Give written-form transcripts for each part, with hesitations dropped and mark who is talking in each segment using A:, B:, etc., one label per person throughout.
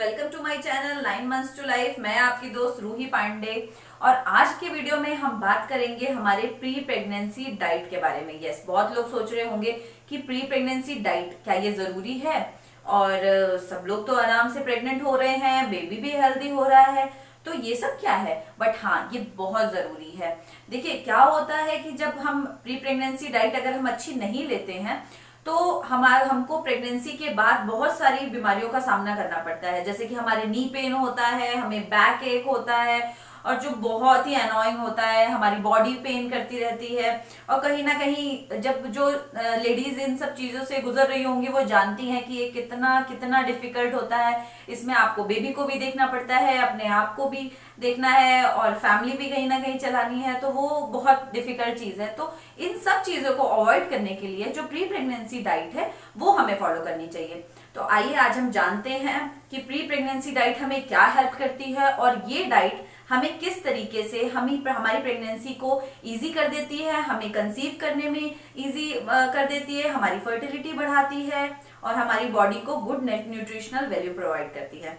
A: Welcome to my channel 9 months to life. मैं आपकी दोस्त रूही पांडे और आज के वीडियो में हम बात करेंगे हमारे प्री प्रेगनेंसी डाइट के बारे में। यस, बहुत लोग सोच रहे होंगे कि प्री प्रेगनेंसी डाइट क्या ये जरूरी है, और सब लोग तो आराम से प्रेग्नेंट हो रहे हैं, बेबी भी हेल्दी हो रहा है, तो ये सब क्या है। बट हाँ, ये बहुत जरूरी है। देखिए क्या होता है कि जब हम प्री प्रेगनेंसी डाइट अगर हम अच्छी नहीं लेते हैं तो हमको प्रेगनेंसी के बाद बहुत सारी बीमारियों का सामना करना पड़ता है। जैसे कि हमारे नी पेन होता है, हमें बैक एक होता है, और जो बहुत ही अनोइंग होता है, हमारी बॉडी पेन करती रहती है। और कहीं ना कहीं जब जो लेडीज इन सब चीजों से गुजर रही होंगी वो जानती हैं कि ये कितना कितना डिफिकल्ट होता है। इसमें आपको बेबी को भी देखना पड़ता है, अपने आप को भी देखना है, और फैमिली भी कहीं ना कहीं चलानी है, तो वो बहुत डिफिकल्ट चीज है। तो इन सब चीजों को अवॉइड करने के लिए जो प्री प्रेगनेंसी डाइट है वो हमें फॉलो करनी चाहिए। तो आइए आज हम जानते हैं कि प्री प्रेगनेंसी डाइट हमें क्या हेल्प करती है, और ये डाइट हमें किस तरीके से हमारी प्रेगनेंसी को इजी कर देती है, हमें कंसीव करने में इजी कर देती है, हमारी फर्टिलिटी बढ़ाती है, और हमारी बॉडी को गुड न्यूट्रिशनल वैल्यू प्रोवाइड करती है।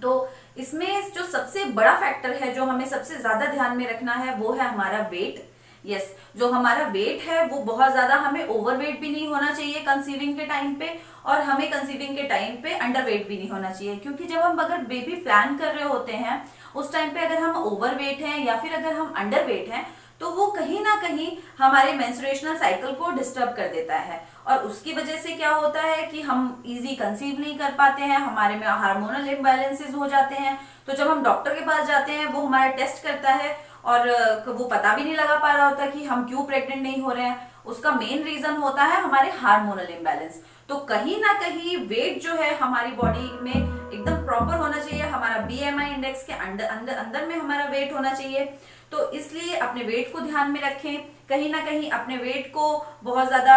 A: तो इसमें जो सबसे बड़ा फैक्टर है जो हमें सबसे ज्यादा ध्यान में रखना है वो है हमारा वेट। यस, जो हमारा वेट है वो बहुत ज्यादा, हमें ओवरवेट भी नहीं होना चाहिए कंसीविंग के टाइम पे, और हमें कंसीविंग के टाइम पे अंडर वेट भी नहीं होना चाहिए। क्योंकि जब हम अगर बेबी प्लान कर रहे होते हैं उस टाइम पे अगर हम ओवरवेट हैं या फिर अगर हम अंडर वेट हैं तो वो कहीं ना कहीं हमारे मेंस्ट्रुएशनल साइकिल को डिस्टर्ब कर देता है, और उसकी वजह से क्या होता है कि हम इजी कंसीव नहीं कर पाते हैं, हमारे में हार्मोनल इम्बैलेंसेस हो जाते हैं। तो जब हम डॉक्टर के पास जाते हैं वो हमारा टेस्ट करता है और वो पता भी नहीं लगा पा रहा होता कि हम क्यों प्रेग्नेंट नहीं हो रहे हैं। उसका मेन रीजन होता है हमारे हार्मोनल इम्बैलेंस। तो कहीं ना कहीं वेट जो है हमारी बॉडी में एकदम प्रॉपर होना चाहिए, हमारा बीएमआई इंडेक्स के अंदर अंदर अंदर में हमारा वेट होना चाहिए। तो इसलिए अपने वेट को ध्यान में रखें, कहीं ना कहीं अपने वेट को बहुत ज्यादा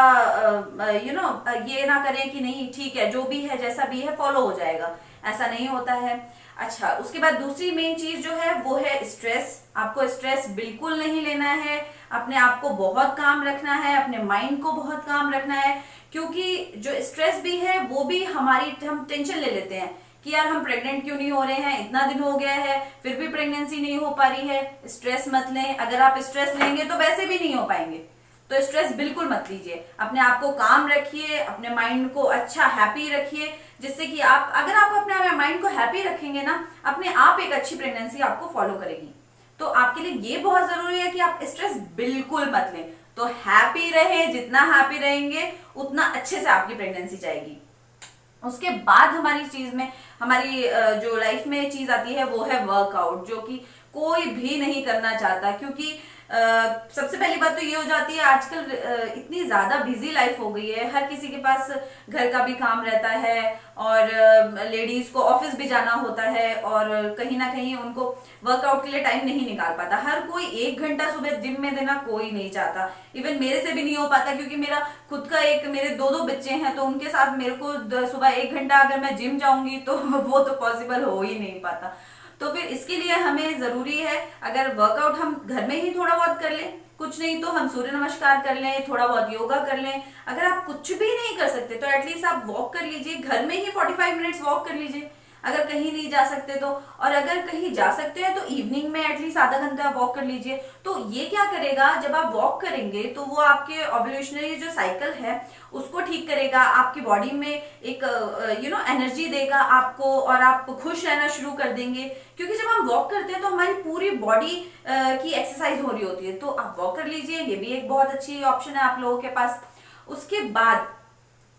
A: ये ना करें कि नहीं ठीक है जो भी है जैसा भी है फॉलो हो जाएगा, ऐसा नहीं होता है। अच्छा, उसके बाद दूसरी मेन चीज जो है वो है स्ट्रेस। आपको स्ट्रेस बिल्कुल नहीं लेना है, अपने आप को बहुत काम रखना है, अपने माइंड को बहुत काम रखना है। क्योंकि जो स्ट्रेस भी है वो भी हम टेंशन ले लेते हैं कि यार हम प्रेग्नेंट क्यों नहीं हो रहे हैं, इतना दिन हो गया है फिर भी प्रेगनेंसी नहीं हो पा रही है। स्ट्रेस मत लें, अगर आप स्ट्रेस लेंगे तो वैसे भी नहीं हो पाएंगे। तो स्ट्रेस बिल्कुल मत लीजिए, अपने आप को काम रखिए, अपने माइंड को अच्छा हैप्पी रखिए, जिससे कि अगर आप अपने माइंड को हैप्पी रखेंगे ना, अपने आप एक अच्छी प्रेगनेंसी आपको फॉलो करेगी। तो आपके लिए ये बहुत जरूरी है कि आप स्ट्रेस बिल्कुल मत लें। तो हैप्पी रहे, जितना हैप्पी रहेंगे उतना अच्छे से आपकी प्रेगनेंसी जाएगी। उसके बाद हमारी जो लाइफ में चीज आती है वो है वर्कआउट, जो कि कोई भी नहीं करना चाहता। क्योंकि सबसे पहली बात तो ये हो जाती है, आजकल इतनी ज्यादा बिजी लाइफ हो गई है, हर किसी के पास घर का भी काम रहता है, और लेडीज को ऑफिस भी जाना होता है, और कहीं ना कहीं उनको वर्कआउट के लिए टाइम नहीं निकाल पाता। हर कोई 1 घंटा सुबह जिम में देना कोई नहीं चाहता। इवन मेरे से भी नहीं हो पाता, क्योंकि मेरा खुद का मेरे दो बच्चे हैं, तो उनके साथ मेरे को सुबह 1 घंटा अगर मैं जिम जाऊंगी तो वो तो पॉसिबल हो ही नहीं पाता। तो फिर इसके लिए हमें जरूरी है, अगर वर्कआउट हम घर में ही थोड़ा बहुत कर लें, कुछ नहीं तो हम सूर्य नमस्कार कर लें, थोड़ा बहुत योगा कर लें। अगर आप कुछ भी नहीं कर सकते तो एटलीस्ट आप वॉक कर लीजिए, घर में ही 45 मिनट्स वॉक कर लीजिए अगर कहीं नहीं जा सकते तो। और अगर कहीं जा सकते हैं तो इवनिंग में एटलीस्ट आधा घंटा वॉक कर लीजिए। तो ये क्या करेगा, जब आप वॉक करेंगे तो वो आपके ओव्यूलेशनरी जो साइकिल है उसको ठीक करेगा, आपकी बॉडी में एक एनर्जी देगा आपको, और आप खुश रहना शुरू कर देंगे। क्योंकि जब हम वॉक करते हैं तो हमारी पूरी बॉडी की एक्सरसाइज हो रही होती है। तो आप वॉक कर लीजिए, ये भी एक बहुत अच्छी ऑप्शन है आप लोगों के पास। उसके बाद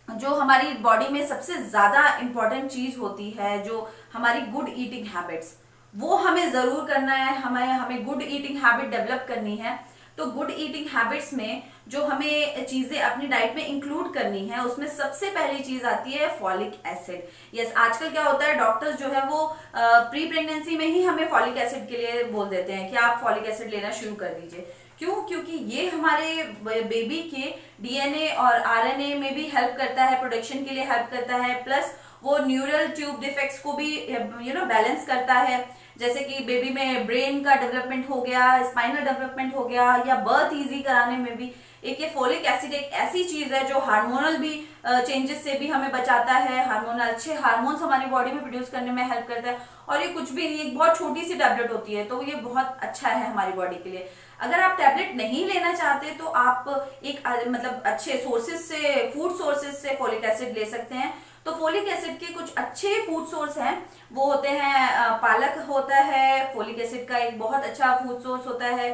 A: जो हमारी बॉडी में सबसे ज्यादा इंपॉर्टेंट चीज होती है, जो हमारी गुड ईटिंग हैबिट्स, वो हमें जरूर करना है। हमें गुड ईटिंग हैबिट डेवलप करनी है। तो गुड ईटिंग हैबिट्स में जो हमें चीजें अपनी डाइट में इंक्लूड करनी है, उसमें सबसे पहली चीज आती है फॉलिक एसिड। यस, आजकल क्या होता है, डॉक्टर्स जो है वो प्री प्रेगनेंसी में ही हमें फॉलिक एसिड के लिए बोल देते हैं कि आप फॉलिक एसिड लेना शुरू कर दीजिए। क्यों? क्योंकि ये हमारे बेबी के डीएनए और आरएनए में भी हेल्प करता है, प्रोडक्शन के लिए हेल्प करता है, प्लस वो न्यूरल ट्यूब डिफेक्ट्स को भी बैलेंस करता है। जैसे कि बेबी में ब्रेन का डेवलपमेंट हो गया, स्पाइनल डेवलपमेंट हो गया, या बर्थ इजी कराने में भी एक ये फोलिक एसिड एक ऐसी चीज है जो हार्मोनल भी चेंजेस से भी हमें बचाता है, हार्मोनल अच्छे हार्मोन्स हमारी बॉडी में प्रोड्यूस करने में हेल्प करता है। और ये कुछ भी नहीं, एक बहुत छोटी सी टैबलेट होती है, तो ये बहुत अच्छा है हमारी बॉडी के लिए। अगर आप टैबलेट नहीं लेना चाहते तो आप एक मतलब अच्छे सोर्सेज से, फूड सोर्सेज से फोलिक एसिड ले सकते हैं। तो फोलिक एसिड के कुछ अच्छे फूड सोर्स हैं, वो होते हैं पालक होता है फोलिक एसिड का एक बहुत अच्छा फूड सोर्स होता है,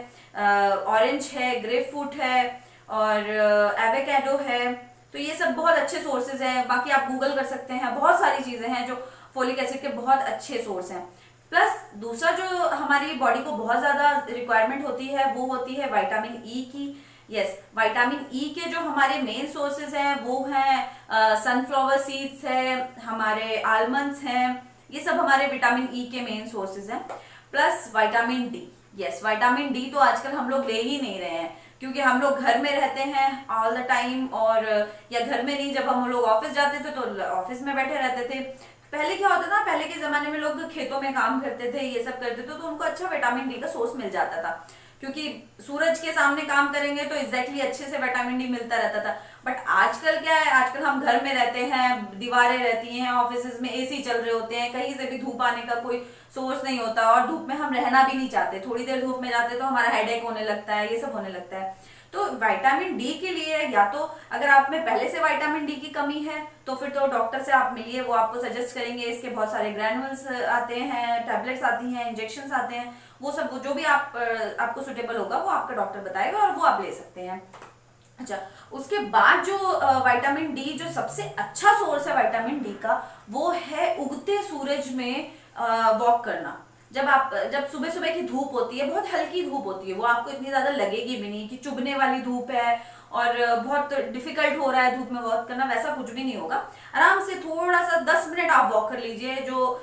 A: ऑरेंज है, ग्रेप फ्रूट है और एवोकाडो है। तो ये सब बहुत अच्छे सोर्सेज हैं। बाकी आप गूगल कर सकते हैं, बहुत सारी चीजें हैं जो फोलिक एसिड के बहुत अच्छे सोर्स हैं। प्लस दूसरा जो हमारी बॉडी को बहुत ज्यादा रिक्वायरमेंट होती है वो होती है विटामिन ई की। यस, विटामिन ई के जो हमारे मेन सोर्सेज हैं वो हैं सनफ्लावर सीड्स है, हमारे आलमंड्स हैं, ये सब हमारे विटामिन ई के मेन सोर्सेज हैं। Plus vitamin D. Yes, vitamin D तो आजकल हम लोग ले ही नहीं रहे हैं, क्योंकि हम लोग घर में रहते हैं ऑल द टाइम, और या घर में नहीं, जब हम लोग ऑफिस जाते थे तो ऑफिस में बैठे रहते थे। पहले क्या होता था, पहले के जमाने में लोग खेतों में काम करते थे, ये सब करते थे, तो उनको अच्छा विटामिन डी का सोर्स मिल जाता था, क्योंकि सूरज के सामने काम करेंगे तो एग्जैक्टली अच्छे से विटामिन डी मिलता रहता था। बट आजकल क्या है, आजकल हम घर में रहते हैं, दीवारें रहती हैं, ऑफिस में एसी चल रहे होते हैं, कहीं से भी धूप आने का कोई सोर्स नहीं होता, और धूप में हम रहना भी नहीं चाहते, थोड़ी देर धूप में जाते तो हमारा हेडेक होने लगता है, ये सब होने लगता है। तो विटामिन डी के लिए, या तो अगर आप में पहले से विटामिन डी की कमी है तो फिर तो डॉक्टर से आप मिलिए, वो आपको सजेस्ट करेंगे। इसके बहुत सारे ग्रैनुल्स आते हैं, टैबलेट्स आती हैं, इंजेक्शंस आते हैं, वो सब जो भी आपको सुटेबल होगा वो आपका डॉक्टर बताएगा और वो आप ले सकते हैं। अच्छा, उसके बाद जो विटामिन डी जो सबसे अच्छा सोर्स है विटामिन डी का, वो है उगते सूरज में वॉक करना। जब सुबह सुबह की धूप होती है, बहुत हल्की धूप होती है, वो आपको इतनी ज्यादा लगेगी भी नहीं कि चुभने वाली धूप है और बहुत डिफिकल्ट हो रहा है धूप में वॉक करना, वैसा कुछ भी नहीं होगा। आराम से थोड़ा सा 10 मिनट आप वॉक कर लीजिए, जो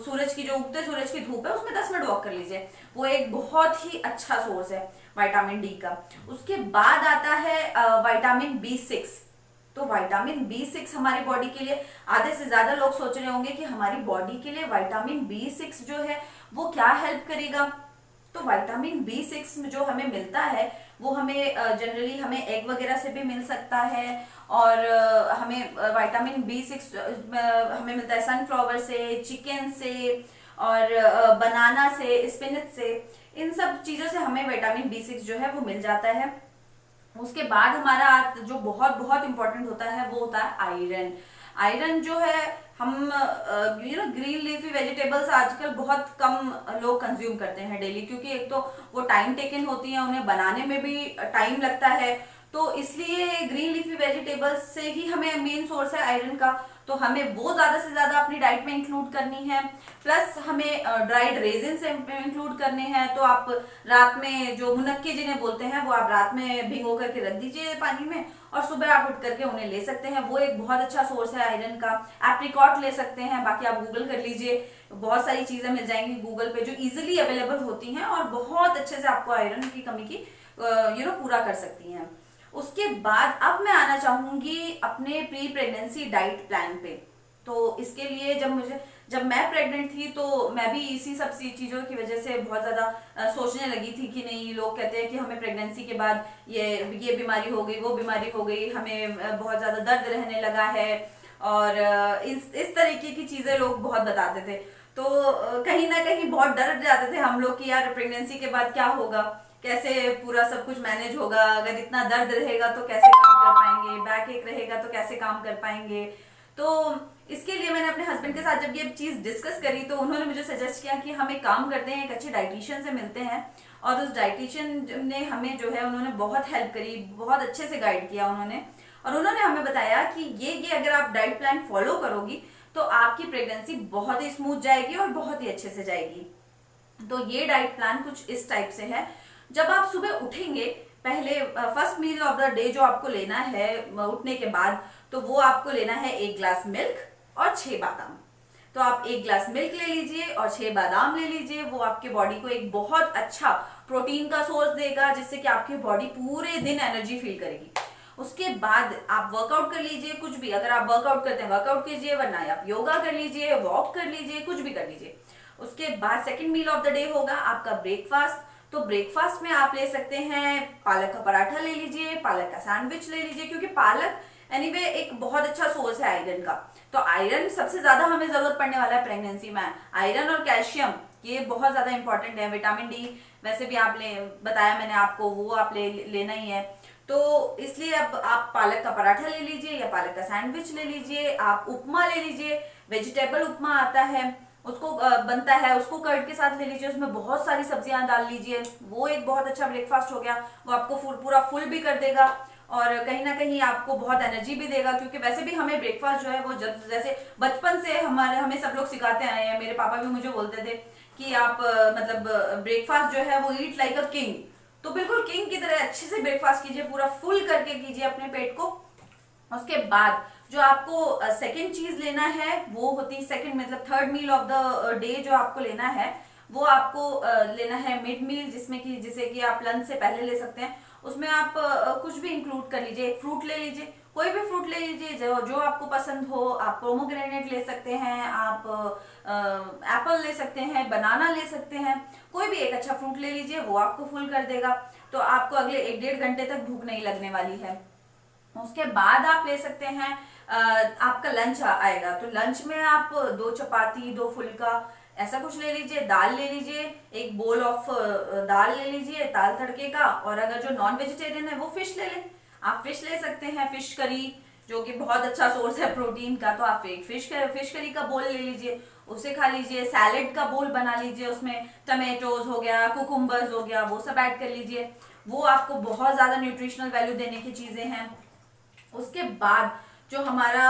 A: सूरज की, जो उगते सूरज की धूप है उसमें 10 मिनट वॉक कर लीजिए, वो एक बहुत ही अच्छा सोर्स है विटामिन डी का। उसके बाद आता है विटामिन B6। तो विटामिन B6 हमारी बॉडी के लिए, आधे से ज्यादा लोग सोच रहे होंगे कि हमारी बॉडी के लिए विटामिन B6 जो है वो क्या हेल्प करेगा। तो विटामिन B6 में जो हमें मिलता है वो हमें जनरली हमें एग वगैरह से भी मिल सकता है, और हमें विटामिन B6 हमें मिलता है सनफ्लावर से, चिकन से, और बनाना से, स्पिनच से, इन सब चीजों से हमें विटामिन B6 जो है वो मिल जाता है। उसके बाद हमारा जो बहुत बहुत इंपॉर्टेंट होता है वो होता है आयरन। आयरन जो है, हम ग्रीन लीफी वेजिटेबल्स आजकल बहुत कम लोग कंज्यूम करते हैं डेली, क्योंकि एक तो वो टाइम टेकन होती हैं, उन्हें बनाने में भी टाइम लगता है, तो इसलिए ग्रीन लीफी वेजिटेबल्स से ही हमें मेन सोर्स है आयरन का, तो हमें वो ज्यादा से ज्यादा अपनी डाइट में इंक्लूड करनी है। प्लस हमें ड्राइड रेजिन इंक्लूड करने हैं, तो आप रात में जो मुनक्के जिन्हें बोलते हैं वो आप रात में भिगो करके रख दीजिए पानी में, और सुबह आप उठ करके उन्हें ले सकते हैं, वो एक बहुत अच्छा सोर्स है आयरन का। एप्रिकॉट ले सकते हैं, बाकी आप गूगल कर लीजिए, बहुत सारी चीजें मिल जाएंगी गूगल पे जो इजिली अवेलेबल होती हैं और बहुत अच्छे से आपको आयरन की कमी की पूरा कर सकती हैं। उसके बाद अब मैं आना चाहूंगी अपने प्री प्रेगनेंसी डाइट प्लान पे। तो इसके लिए जब मैं प्रेग्नेंट थी तो मैं भी इसी सब चीजों की वजह से बहुत ज्यादा सोचने लगी थी कि नहीं, लोग कहते हैं कि हमें प्रेगनेंसी के बाद ये बीमारी हो गई, वो बीमारी हो गई, हमें बहुत ज्यादा दर्द रहने लगा है, और इस तरीके की चीजें लोग बहुत बताते थे। तो कहीं ना कहीं बहुत डर जाते थे हम लोग कि यार प्रेगनेंसी के बाद क्या होगा, कैसे पूरा सब कुछ मैनेज होगा, अगर इतना दर्द रहेगा तो कैसे काम कर पाएंगे, बैक एक रहेगा तो कैसे काम कर पाएंगे। तो इसके लिए मैंने अपने हस्बैंड के साथ जब ये चीज डिस्कस करी तो उन्होंने मुझे सजेस्ट किया कि हम एक काम करते हैं, एक अच्छे डाइटिशियन से मिलते हैं, और उस डाइटिशियन ने हमें जो है उन्होंने बहुत हेल्प करी, बहुत अच्छे से गाइड किया उन्होंने, और उन्होंने हमें बताया कि ये अगर आप डाइट प्लान फॉलो करोगी तो आपकी प्रेगनेंसी बहुत ही स्मूथ जाएगी और बहुत ही अच्छे से जाएगी। तो ये डाइट प्लान कुछ इस टाइप से है। जब आप सुबह उठेंगे, पहले first meal of the day जो आपको लेना है उठने के बाद, तो वो आपको लेना है 1 ग्लास मिल्क और 6 बादाम। तो आप 1 ग्लास मिल्क ले लीजिए और 6 बादाम ले लीजिए, वो आपके बॉडी को एक बहुत अच्छा प्रोटीन का सोर्स देगा, जिससे कि आपकी बॉडी पूरे दिन एनर्जी फील करेगी। उसके बाद आप वर्कआउट कर लीजिए, कुछ भी, अगर आप वर्कआउट करते हैं वर्कआउट कीजिए, वरना आप योगा कर लीजिए, वॉक कर लीजिए, कुछ भी कर लीजिए। उसके बाद second meal of the day होगा आपका ब्रेकफास्ट। तो ब्रेकफास्ट में आप ले सकते हैं पालक का पराठा ले लीजिए, पालक का सैंडविच ले लीजिए, क्योंकि पालक एनीवे एक बहुत अच्छा सोर्स है आयरन का। तो आयरन सबसे ज्यादा हमें जरूरत पड़ने वाला है प्रेगनेंसी में। आयरन और कैल्शियम ये बहुत ज्यादा इंपॉर्टेंट है। विटामिन डी वैसे भी आप ले बताया मैंने आपको, वो आप लेना ही है। तो इसलिए अब आप पालक का पराठा ले लीजिए या पालक का सैंडविच ले लीजिए, आप उपमा ले लीजिए, वेजिटेबल उपमा आता है, उसको बनता है, उसको कर्ड के साथ ले लीजिए, उसमें बहुत सारी सब्जियां डाल लीजिए, वो एक बहुत अच्छा ब्रेकफास्ट हो गया। वो आपको पूरा फुल भी कर देगा और कहीं ना कहीं आपको बहुत एनर्जी भी देगा, क्योंकि वैसे भी हमें ब्रेकफास्ट जो है वो जब जैसे बचपन से हमें सब लोग सिखाते आए हैं। मेरे पापा भी मुझे बोलते थे कि आप मतलब ब्रेकफास्ट जो है वो ईट लाइक अ किंग। तो बिल्कुल किंग की तरह अच्छे से ब्रेकफास्ट कीजिए, पूरा फुल करके कीजिए अपने पेट को। उसके बाद जो आपको सेकंड चीज लेना है वो होती सेकंड मतलब third meal of the day जो आपको लेना है वो आपको लेना है मिड मील, जिसे कि आप लंच से पहले ले सकते हैं। उसमें आप कुछ भी इंक्लूड कर लीजिए, एक फ्रूट ले लीजिए, कोई भी फ्रूट ले लीजिए जो आपको पसंद हो। आप पोमोग्रेनेट ले सकते हैं, आप एप्पल ले सकते हैं, बनाना ले सकते हैं, कोई भी एक अच्छा फ्रूट ले लीजिए, वो आपको फुल कर देगा। तो आपको अगले 1-1.5 घंटे तक भूख नहीं लगने वाली है। उसके बाद आप ले सकते हैं आपका लंच आएगा। तो लंच में आप 2 चपाती, 2 फुल्का ऐसा कुछ ले लीजिए, दाल ले लीजिए, एक बोल ऑफ दाल ले लीजिए दाल तड़के का। और अगर जो नॉन वेजिटेरियन है वो फिश ले लें, आप फिश ले सकते हैं, फिश करी जो कि बहुत अच्छा सोर्स है प्रोटीन का। तो आप एक फिश करी का बोल ले लीजिए, उसे खा लीजिए। सैलेड का बोल बना लीजिए, उसमें टमेटोज हो गया, कुकुम्बर्स हो गया, वो सब ऐड कर लीजिए। वो आपको बहुत ज्यादा न्यूट्रिशनल वैल्यू देने की चीजें हैं। उसके बाद जो हमारा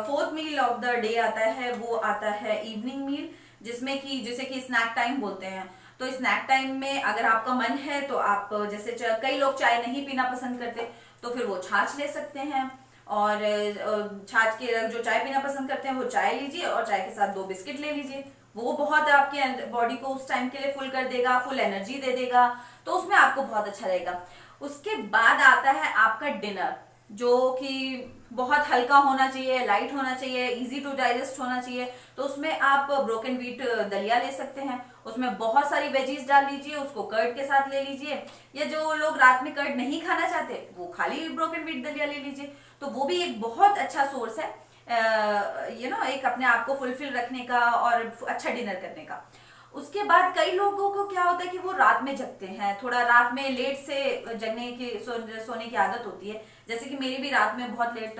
A: fourth meal of the day आता है वो आता है इवनिंग मील, जिसे कि स्नैक टाइम बोलते हैं। तो स्नैक टाइम में अगर आपका मन है तो आप जैसे कई लोग चाय नहीं पीना पसंद करते तो फिर वो छाछ ले सकते हैं। और छाछ के जो चाय पीना पसंद करते हैं वो चाय लीजिए और चाय के साथ 2 बिस्किट ले लीजिए। वो बहुत आपके बॉडी को उस टाइम के लिए फुल कर देगा, फुल एनर्जी दे देगा। तो उसमें आपको बहुत अच्छा रहेगा। उसके बाद आता है आपका डिनर, जो कि बहुत हल्का होना चाहिए, लाइट होना चाहिए, इजी टू डाइजेस्ट होना चाहिए। तो उसमें आप ब्रोकन व्हीट दलिया ले सकते हैं, उसमें बहुत सारी वेजीज डाल लीजिए, उसको कर्ड के साथ ले लीजिए। या जो लोग रात में कर्ड नहीं खाना चाहते वो खाली ब्रोकन व्हीट दलिया ले लीजिए। तो वो भी एक बहुत अच्छा सोर्स है एक अपने आप को फुलफिल रखने का और अच्छा डिनर करने का। उसके बाद कई लोगों को क्या होता है कि वो रात में जगते हैं, थोड़ा रात में लेट से जगने की सोने की आदत होती है। जैसे कि मेरी भी रात में बहुत लेट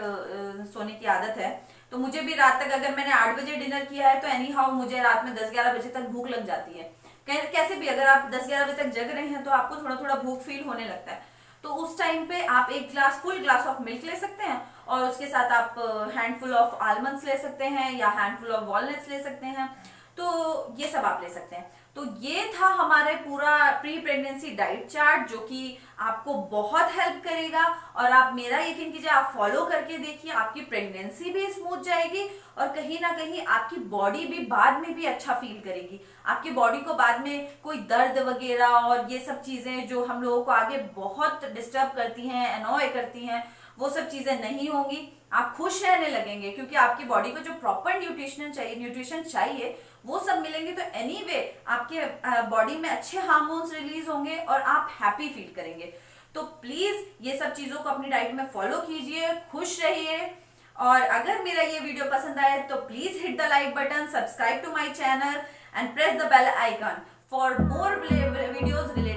A: सोने की आदत है। तो मुझे भी रात तक अगर मैंने 8 बजे डिनर किया है तो एनी हाउ मुझे रात में 10-11 बजे तक भूख लग जाती है। कैसे भी अगर आप 10-11 बजे तक जग रहे हैं तो आपको थोड़ा थोड़ा भूख फील होने लगता है। तो उस टाइम पे आप एक फुल ग्लास ऑफ मिल्क ले सकते हैं और उसके साथ आप हैंडफुल ऑफ आलमंड्स ले सकते हैं या हैंडफुल ऑफ वॉलनट्स ले सकते हैं। तो ये सब आप ले सकते हैं। तो ये था हमारे पूरा प्री प्रेगनेंसी डाइट चार्ट, जो कि आपको बहुत हेल्प करेगा। और आप मेरा यकीन कीजिए, आप फॉलो करके देखिए, आपकी प्रेगनेंसी भी स्मूथ जाएगी और कहीं ना कहीं आपकी बॉडी भी बाद में भी अच्छा फील करेगी। आपकी बॉडी को बाद में कोई दर्द वगैरह और ये सब चीजें जो हम लोगों को आगे बहुत डिस्टर्ब करती हैं, अनॉय करती हैं, वो सब चीजें नहीं होंगी। आप खुश रहने लगेंगे क्योंकि आपकी बॉडी को जो प्रॉपर न्यूट्रिशन चाहिए वो सब मिलेंगे। तो एनीवे आपके बॉडी में अच्छे हार्मोन्स रिलीज होंगे और आप हैप्पी फील करेंगे। तो प्लीज ये सब चीजों को अपनी डाइट में फॉलो कीजिए, खुश रहिए। और अगर मेरा ये वीडियो पसंद आए तो please hit the like button, subscribe to my channel and press the bell icon for more videos related